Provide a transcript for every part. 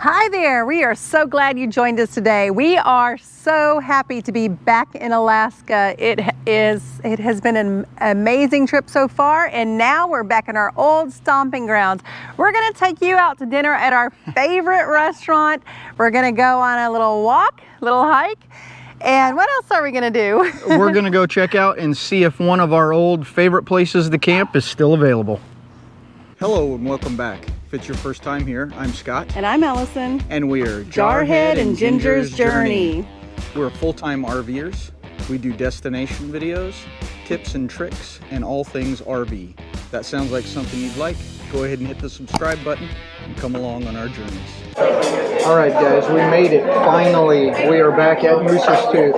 Hi there, we are so glad you joined us today. We are so happy to be back in Alaska. It has been an amazing trip so far, and now we're back in our old stomping grounds. We're gonna take you out to dinner at our favorite restaurant. We're gonna go on a little walk, little hike, and what else are we gonna do? We're gonna go check out and see if one of our old favorite places to camp is still available. Hello and welcome back. If it's your first time here, I'm Scott. And I'm Ellison. And we are Jarhead and Ginger's Journey. We're full-time RVers. We do destination videos, tips and tricks, and all things RV. That sounds like something you'd like. Go ahead and hit the subscribe button and come along on our journeys. All right, guys, we made it. Finally, we are back at Moose's Tooth.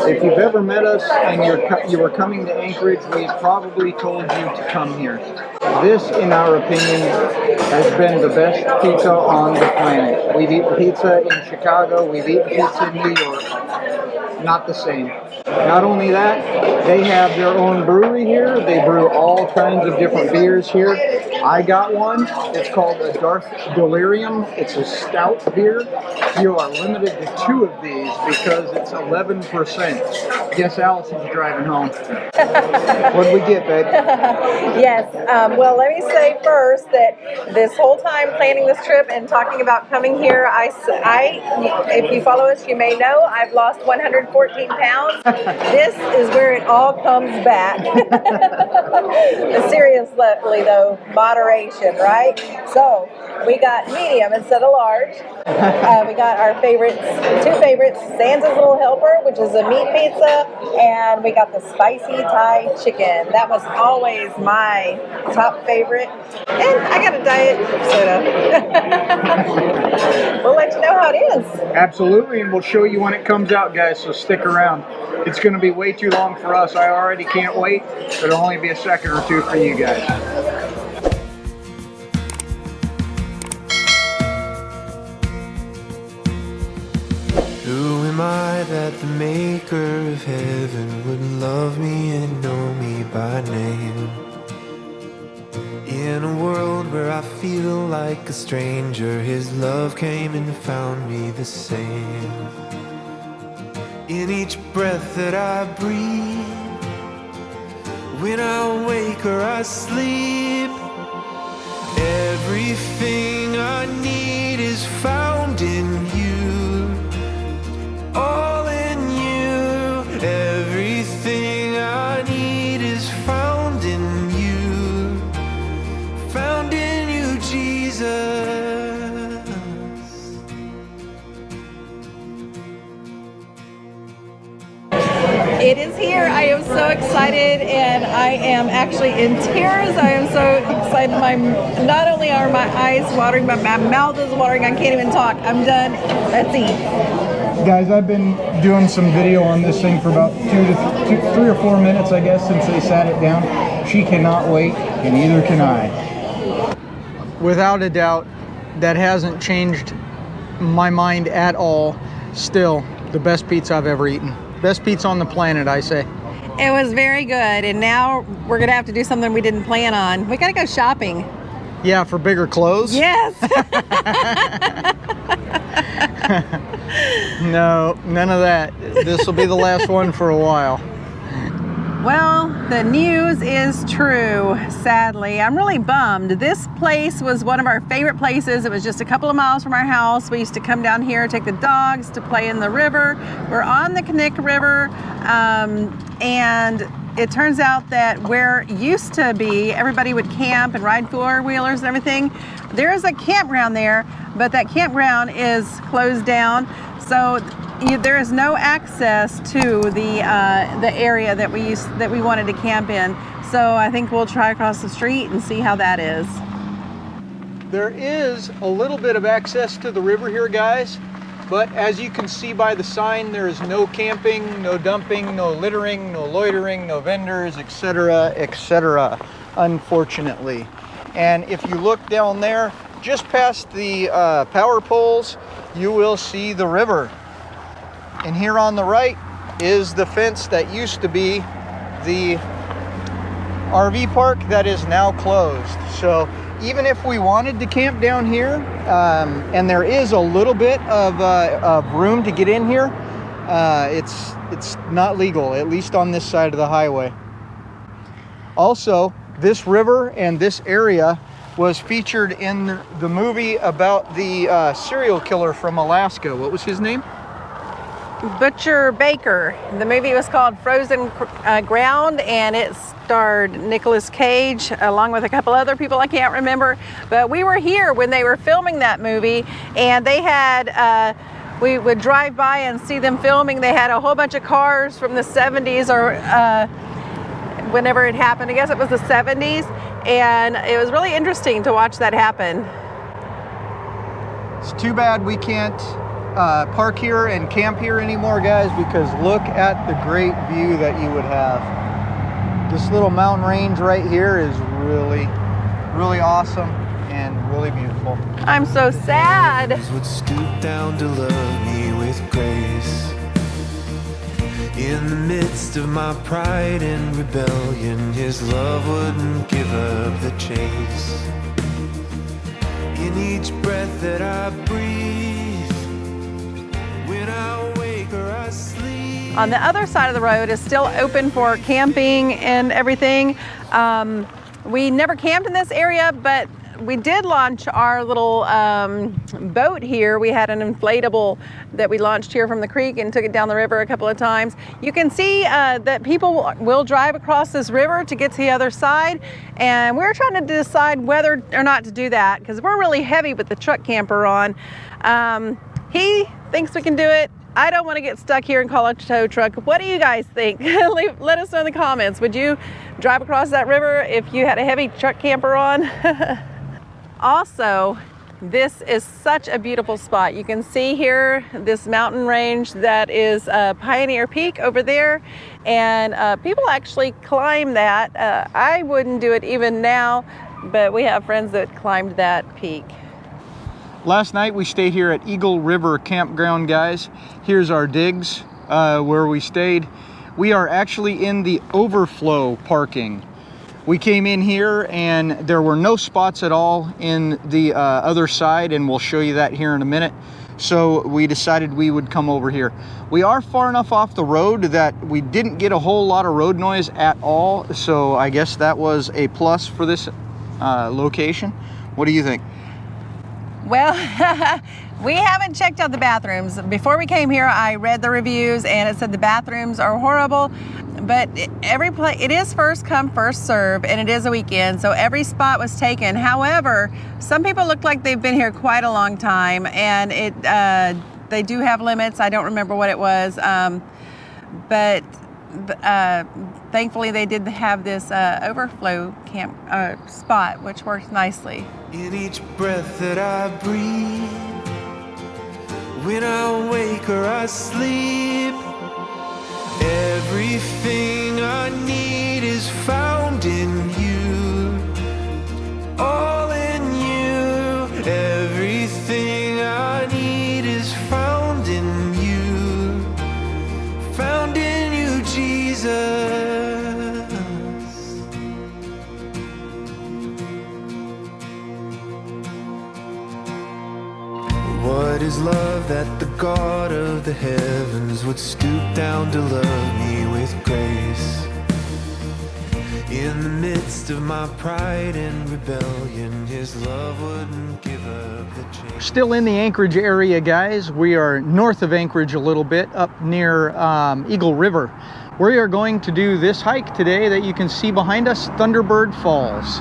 If you've ever met us and you were coming to Anchorage, we probably told you to come here. This, in our opinion, has been the best pizza on the planet. We've eaten pizza in Chicago, we've eaten pizza in New York. Not the same. Not only that, they have their own brewery here. They brew all kinds of different beers here. I got one. It's called a Darth Delirium. It's a stout beer. You are limited to 2 of these because it's 11%. Guess Allison's driving home. What'd we get, babe? Yes. Well, let me say first that this whole time planning this trip and talking about coming here, if you follow us, you may know I've lost 114 pounds. This is where it all comes back. Seriously, though, moderation, right? So we got medium instead of large. We got our favorites, 2 favorites, Sansa's Little Helper, which is a meat pizza, and we got the spicy Thai chicken. That was always my top favorite. And I got a diet soda. We'll let you know how it is. Absolutely, and we'll show you when it comes out, guys, so stick around. It's going to be way too long for us. I already can't wait. It'll only be a second or 2 for you guys. Who am I that the maker of heaven would love me and know me by name? In a world where I feel like a stranger, His love came and found me the same. In each breath that I breathe, when I wake or I sleep, everything I need is found in You. All in You, everything I need is found in You, found in You, Jesus. It is here. I am so excited, and I am actually in tears. I am so excited. Not only are my eyes watering, but my mouth is watering. I can't even talk. I'm done. Let's eat. Guys, I've been doing some video on this thing for about 3 or 4 minutes, I guess, since they sat it down. She cannot wait, and neither can I. Without a doubt, that hasn't changed my mind at all. Still, the best pizza I've ever eaten. Best pizza on the planet, I say. It was very good, and now we're going to have to do something we didn't plan on. We got to go shopping. Yeah, for bigger clothes? Yes. No, none of that. This will be the last one for a while. Well, the news is true, sadly. I'm really bummed. This place was one of our favorite places. It was just a couple of miles from our house. We used to come down here, take the dogs to play in the river. We're on the Knick River, and it turns out that where it used to be, everybody would camp and ride 4-wheelers and everything. There is a campground there, but that campground is closed down. So there is no access to the area that we wanted to camp in. So I think we'll try across the street and see how that is. There is a little bit of access to the river here, guys, but as you can see by the sign, there is no camping, no dumping, no littering, no loitering, no vendors, etc., etc., unfortunately. And if you look down there, just past the power poles, you will see the river. And here on the right is the fence that used to be the RV park that is now closed. So even if we wanted to camp down here, and there is a little bit of room to get in here, it's not legal, at least on this side of the highway. Also, this river and this area was featured in the movie about the serial killer from Alaska. What was his name? Butcher Baker. The movie was called Frozen Ground, and it starred Nicolas Cage along with a couple other people I can't remember. But we were here when they were filming that movie, and they had we would drive by and see them filming. They had a whole bunch of cars from the 70s or whenever it happened. I guess it was the 70s, and it was really interesting to watch that happen. It's too bad we can't park here and camp here anymore, guys, because look at the great view that you would have. This little mountain range right here is really, really awesome and really beautiful. I'm so sad. Would stoop down to love me with grace. In the midst of my pride and rebellion, his love wouldn't give up the chase. In each breath that I breathe, when I wake or I sleep. On the other side of the road is still open for camping and everything. We never camped in this area, but we did launch our little boat here. We had an inflatable that we launched here from the creek and took it down the river a couple of times. You can see that people will drive across this river to get to the other side, and we're trying to decide whether or not to do that because we're really heavy with the truck camper on. He thinks we can do it. I don't want to get stuck here and call a tow truck. What do you guys think? Let us know in the comments. Would you drive across that river if you had a heavy truck camper on? Also, this is such a beautiful spot. You can see here this mountain range that is Pioneer Peak over there, and people actually climb that. I wouldn't do it even now, but we have friends that climbed that peak. Last night we stayed here at Eagle River Campground, guys. Here's our digs where we stayed. We are actually in the overflow parking. We came in here and there were no spots at all in the other side, and we'll show you that here in a minute. So we decided we would come over here. We are far enough off the road that we didn't get a whole lot of road noise at all. So I guess that was a plus for this location. What do you think? Well, we haven't checked out the bathrooms. Before we came here, I read the reviews and it said the bathrooms are horrible, but it is first come, first serve, and it is a weekend, so every spot was taken. However, some people look like they've been here quite a long time, and they do have limits. I don't remember what it was, but thankfully they did have this overflow camp spot, which works nicely. In each breath that I breathe, when I wake or I sleep, everything I need is found in you, all in you. Everything I need is found in you, found in you, Jesus. What is love that the God of the heavens would stoop down to love me with grace? In the midst of my pride and rebellion, his love wouldn't give up the chase. Still in the Anchorage area, guys. We are north of Anchorage a little bit, up near Eagle River. We are going to do this hike today that you can see behind us, Thunderbird Falls.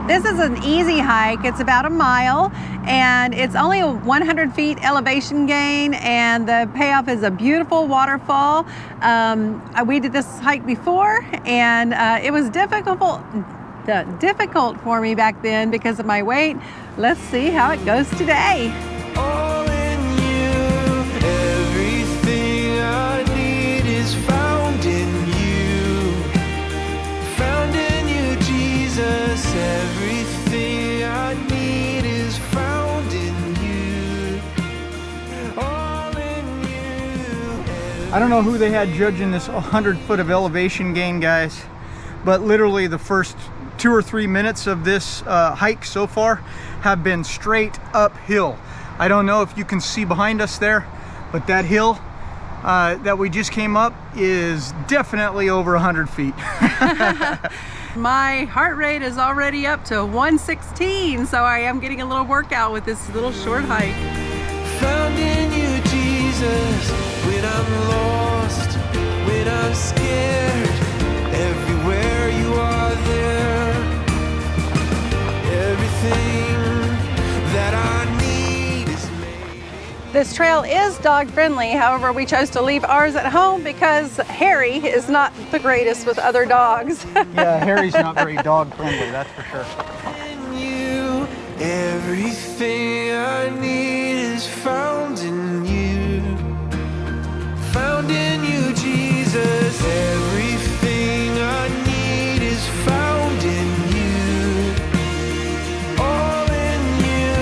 This is an easy hike. It's about a mile, and it's only a 100 feet elevation gain, and the payoff is a beautiful waterfall. We did this hike before, and it was difficult for me back then because of my weight. Let's see how it goes today. All in you, everything I need is found in you, found in you, Jesus. Everything I need is found in you, all in you. I don't know who they had judging this 100 foot of elevation gain, guys, but literally the first 2 or 3 minutes of this hike so far have been straight uphill. I don't know if you can see behind us there, but that hill that we just came up is definitely over 100 feet. My heart rate is already up to 116, so I am getting a little workout with this little short hike. Found in you, Jesus, when I'm lost, when I'm scared, everywhere you are there, everything that I need is made. This trail is dog friendly, however we chose to leave ours at home because Harry is not the greatest with other dogs. Yeah, Harry's not very dog friendly, that's for sure. In you, everything I need is found in you. Found in you, Jesus. Everything I need is found in you. All in you.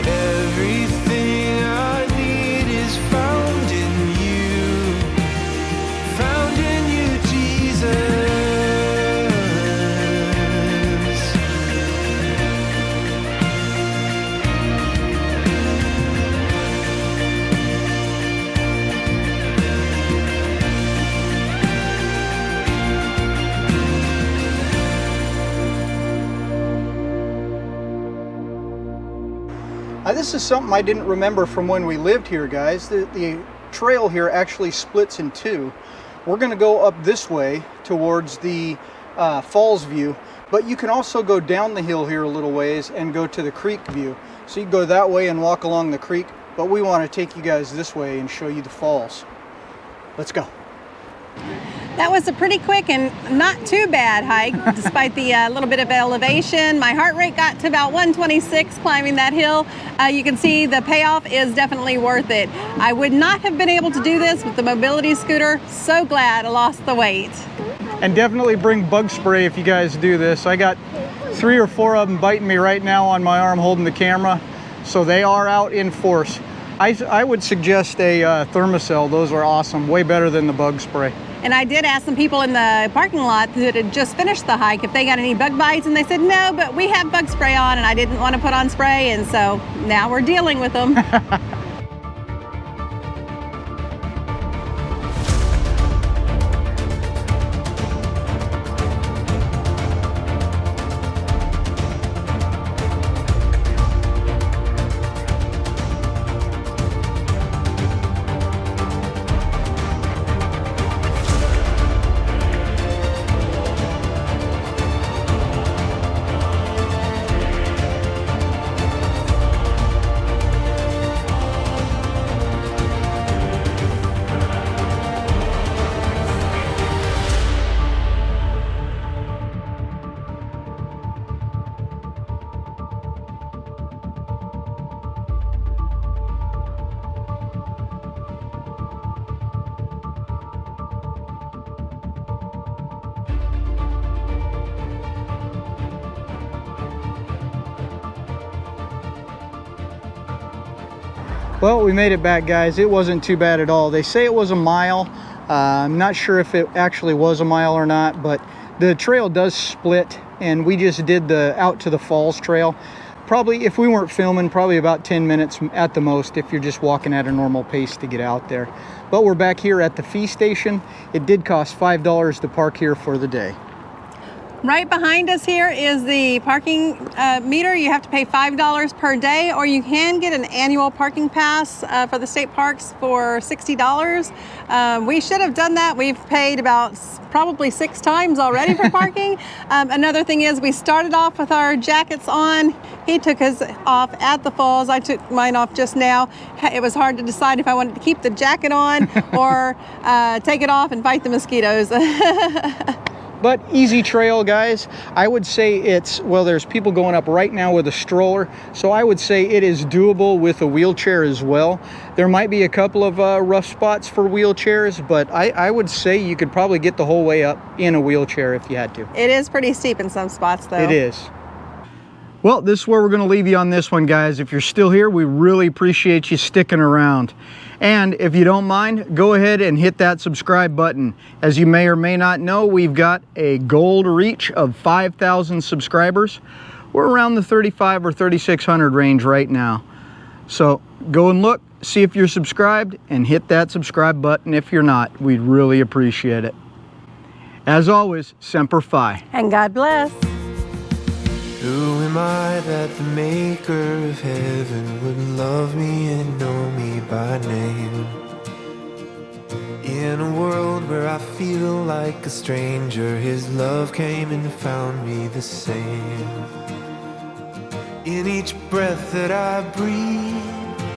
Everything I need is found in you. Found in you, Jesus. This is something I didn't remember from when we lived here, guys. The trail here actually splits in two. We're going to go up this way towards the falls view, but you can also go down the hill here a little ways and go to the creek view. So you can go that way and walk along the creek, but we want to take you guys this way and show you the falls. Let's go. That was a pretty quick and not too bad hike, despite the little bit of elevation. My heart rate got to about 126 climbing that hill. You can see the payoff is definitely worth it. I would not have been able to do this with the mobility scooter. So glad I lost the weight. And definitely bring bug spray if you guys do this. I got 3 or 4 of them biting me right now on my arm holding the camera, so they are out in force. I would suggest a Thermacell. Those are awesome, way better than the bug spray. And I did ask some people in the parking lot that had just finished the hike if they got any bug bites, and they said no, but we have bug spray on, and I didn't want to put on spray, and so now we're dealing with them. Well, we made it back, guys. It wasn't too bad at all. They say it was a mile. I'm not sure if it actually was a mile or not, but the trail does split, and we just did the out to the falls trail. Probably, if we weren't filming, probably about 10 minutes at the most if you're just walking at a normal pace to get out there. But we're back here at the fee station. It did cost $5 to park here for the day. Right behind us here is the parking meter. You have to pay $5 per day, or you can get an annual parking pass for the state parks for $60. We should have done that. We've paid about probably 6 times already for parking. Another thing is we started off with our jackets on. He took his off at the falls. I took mine off just now. It was hard to decide if I wanted to keep the jacket on or take it off and fight the mosquitoes. But easy trail, guys. I would say it's, well, there's people going up right now with a stroller, so I would say it is doable with a wheelchair as well. There might be a couple of rough spots for wheelchairs, but I would say you could probably get the whole way up in a wheelchair if you had to. It is pretty steep in some spots, though. It is. Well, this is where we're going to leave you on this one, guys. If you're still here, we really appreciate you sticking around. And if you don't mind, go ahead and hit that subscribe button. As you may or may not know, we've got a goal to reach of 5,000 subscribers. We're around the 3,500 or 3,600 range right now. So go and look, see if you're subscribed, and hit that subscribe button if you're not. We'd really appreciate it. As always, Semper Fi. And God bless. Who am I that the maker of heaven would love me and know me by name? In a world where I feel like a stranger, his love came and found me the same. In each breath that I breathe,